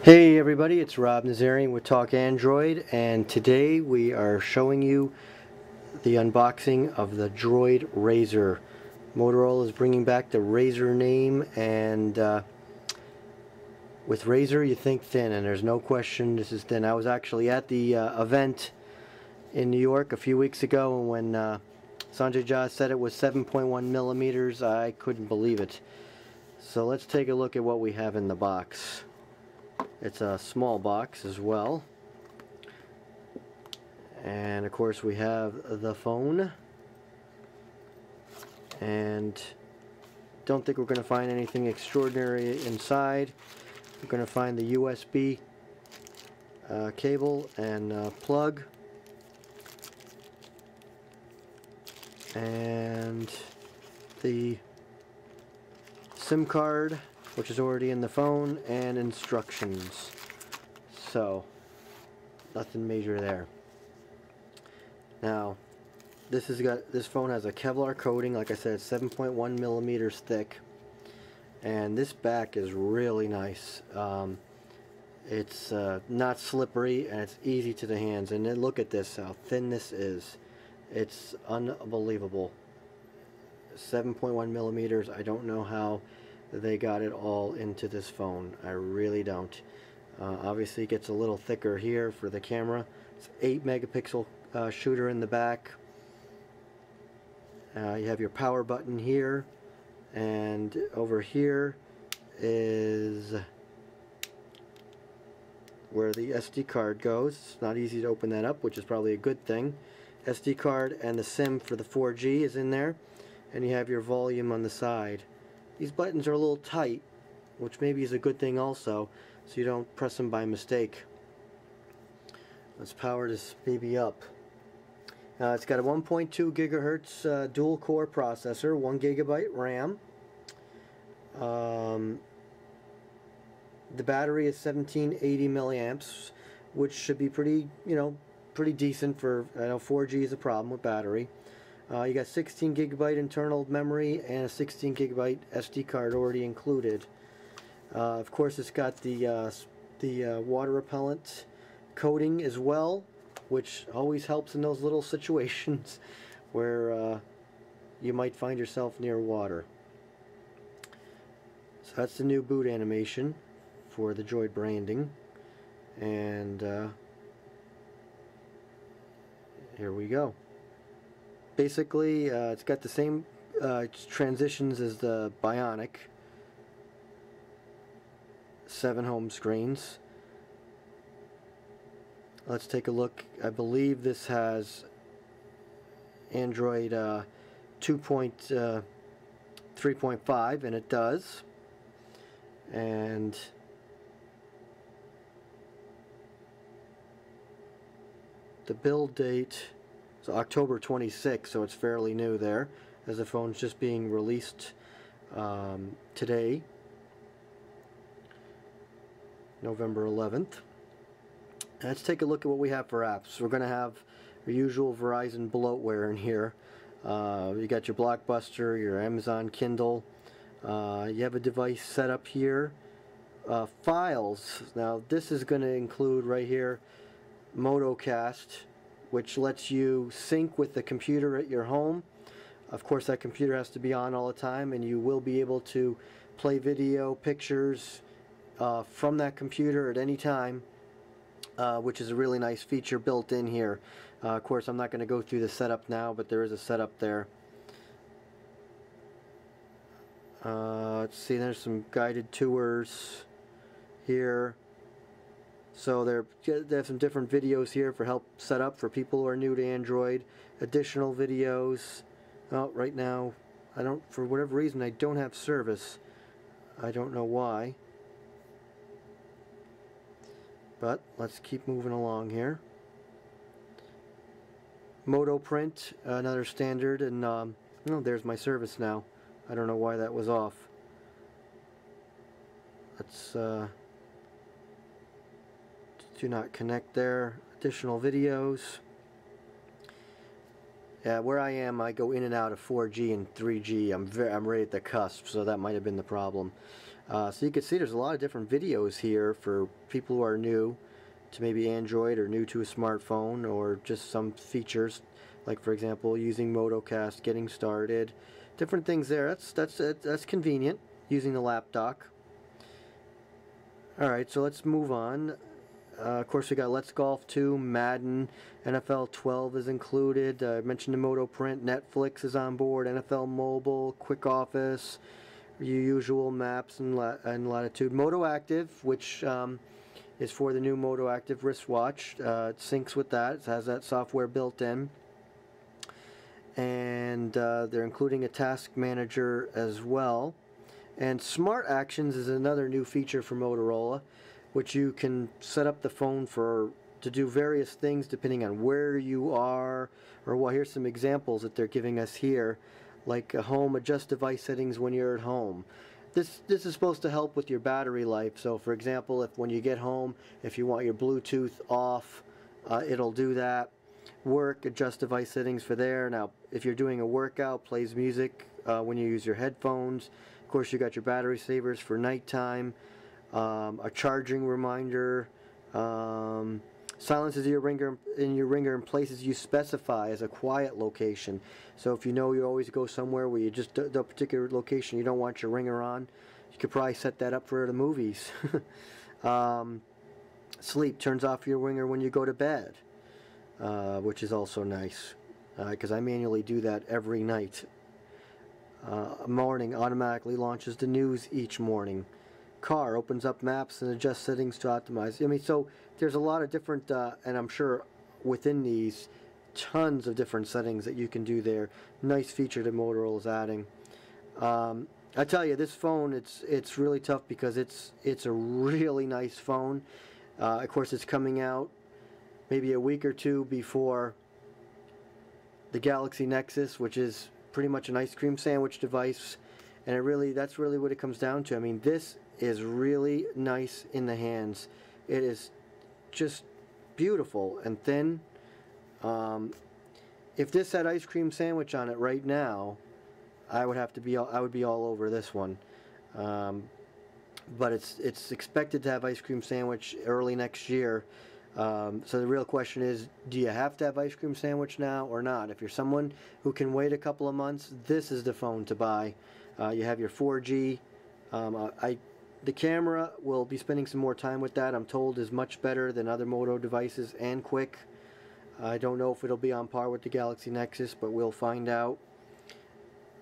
Hey everybody, it's Rob Nazarian with Talk Android, and today we are showing you the unboxing of the Droid RAZR. Motorola is bringing back the RAZR name, and with RAZR you think thin, and there's no question this is thin. I was actually at the event in New York a few weeks ago, and when Sanjay Jha said it was 7.1 millimeters, I couldn't believe it. So let's take a look at what we have in the box. It's a small box as well, and of course we have the phone, and don't think we're going to find anything extraordinary inside. We're going to find the USB cable and plug, and the SIM card, which is already in the phone, and instructions. So nothing major there. Now this phone has a Kevlar coating. Like I said, it's 7.1 millimeters thick, and this back is really nice. It's not slippery, and it's easy to the hands. And then look at this, how thin this is. It's unbelievable. 7.1 millimeters. I don't know how they got it all into this phone. I really don't. Obviously it gets a little thicker here for the camera. It's 8 megapixel shooter in the back. You have your power button here, and over here is where the SD card goes. It's not easy to open that up, which is probably a good thing. SD card and the SIM for the 4G is in there, and you have your volume on the side. These buttons are a little tight, which maybe is a good thing also, so you don't press them by mistake. Let's power this baby up. It's got a 1.2 gigahertz dual core processor, 1 gigabyte RAM. The battery is 1780 milliamps, which should be pretty decent for, I know 4G is a problem with battery. You got 16 gigabyte internal memory and a 16 gigabyte SD card already included. Of course, it's got the water repellent coating as well, which always helps in those little situations where you might find yourself near water. So that's the new boot animation for the Droid branding, and here we go. Basically, it's got the same transitions as the Bionic. 7 home screens. Let's take a look. I believe this has Android 3.5, and it does. And the build date is October 26th, so it's fairly new there, as the phone's just being released today, November 11th. Let's take a look at what we have for apps. We're going to have your usual Verizon bloatware in here. You got your Blockbuster, your Amazon Kindle. You have a device set up here. Files. Now this is going to include right here MotoCast, which lets you sync with the computer at your home. Of course, that computer has to be on all the time, and you will be able to play video, pictures from that computer at any time, which is a really nice feature built in here. Of course, I'm not going to go through the setup now, but there is a setup there. Let's see, there's some guided tours here. So they have some different videos here for help set up for people who are new to Android. Additional videos. Well, right now, for whatever reason, I don't have service. I don't know why. But let's keep moving along here. Moto Print, another standard, and oh, there's my service now. I don't know why that was off. Let's do not connect there. Additional videos. Yeah, where I am, I go in and out of 4G and 3G. I'm right at the cusp, so that might have been the problem. So you can see there's a lot of different videos here for people who are new to maybe Android or new to a smartphone, or just some features, like for example using Motocast, getting started, different things there. That's convenient using the lap dock. Alright, so let's move on. Of course, we got Let's Golf 2, Madden, NFL 12 is included. I mentioned the Moto Print, Netflix is on board, NFL Mobile, Quick Office, your usual maps and latitude. Moto Active, which is for the new Moto Active wristwatch. It syncs with that. It has that software built in. And they're including a task manager as well. And Smart Actions is another new feature for Motorola, which you can set up the phone to do various things depending on where you are, or well, here's some examples that they're giving us here, like home, adjust device settings when you're at home. This is supposed to help with your battery life. So for example, if when you get home, if you want your Bluetooth off, it'll do that. Work, adjust device settings for there. Now if you're doing a workout, plays music when you use your headphones. Of course, you got your battery savers for nighttime. A charging reminder, silences your ringer in places you specify as a quiet location. So if you know you always go somewhere where you just the particular location you don't want your ringer on, you could probably set that up for the movies. Sleep, turns off your ringer when you go to bed, which is also nice, because I manually do that every night. Morning, automatically launches the news each morning. Car, opens up maps and adjusts settings to optimize. I mean, so there's a lot of different, and I'm sure within these, tons of different settings that you can do there. Nice feature that Motorola is adding. I tell you, this phone, it's really tough because it's a really nice phone. Of course, it's coming out maybe a week or two before the Galaxy Nexus, which is pretty much an ice cream sandwich device, and that's really what it comes down to. I mean, this is really nice in the hands. It is just beautiful and thin. If this had ice cream sandwich on it right now, I would be all over this one. But it's expected to have ice cream sandwich early next year. So the real question is, do you have to have ice cream sandwich now or not? If you're someone who can wait a couple of months, this is the phone to buy. You have your 4G. The camera, will be spending some more time with that. I'm told is much better than other Moto devices and quick. I don't know if it'll be on par with the Galaxy Nexus, but we'll find out.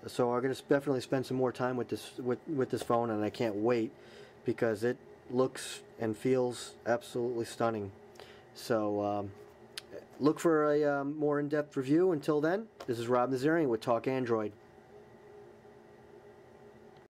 So I'm going to definitely spend some more time with this phone, and I can't wait because it looks and feels absolutely stunning. So look for a more in-depth review. Until then, this is Rob Nazarian with Talk Android.